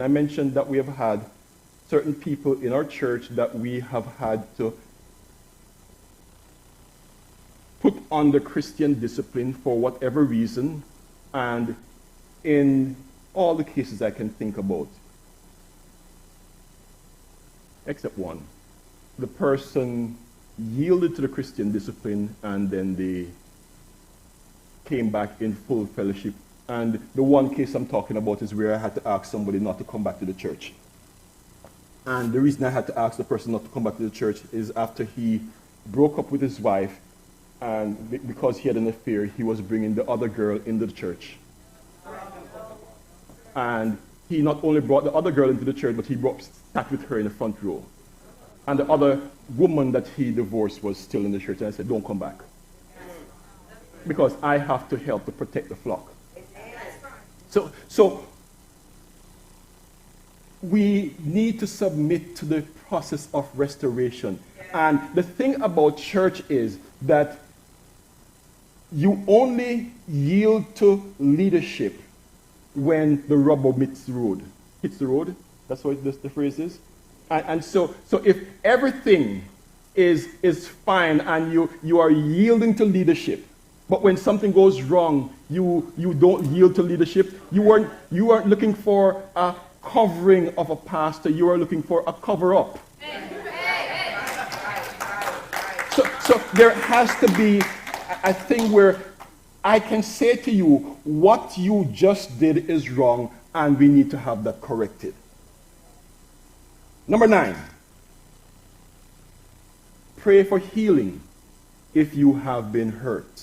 I mentioned that we have had certain people in our church that we have had to put under Christian discipline for whatever reason, and in all the cases I can think about, except one. The person yielded to the Christian discipline and then they came back in full fellowship. And the one case I'm talking about is where I had to ask somebody not to come back to the church. And the reason I had to ask the person not to come back to the church is after he broke up with his wife, and because he had an affair, he was bringing the other girl into the church. And he not only brought the other girl into the church, but he sat with her in the front row. And the other woman that he divorced was still in the church. And I said, don't come back. Because I have to help to protect the flock. So we need to submit to the process of restoration. And the thing about church is that you only yield to leadership when the rubber hits the road. Hits the road? That's what the phrase is. And so if everything is fine and you are yielding to leadership, but when something goes wrong, you don't yield to leadership. You aren't looking for a covering of a pastor. You are looking for a cover-up. So there has to be a thing where I can say to you, what you just did is wrong, and we need to have that corrected. Number 9, pray for healing if you have been hurt.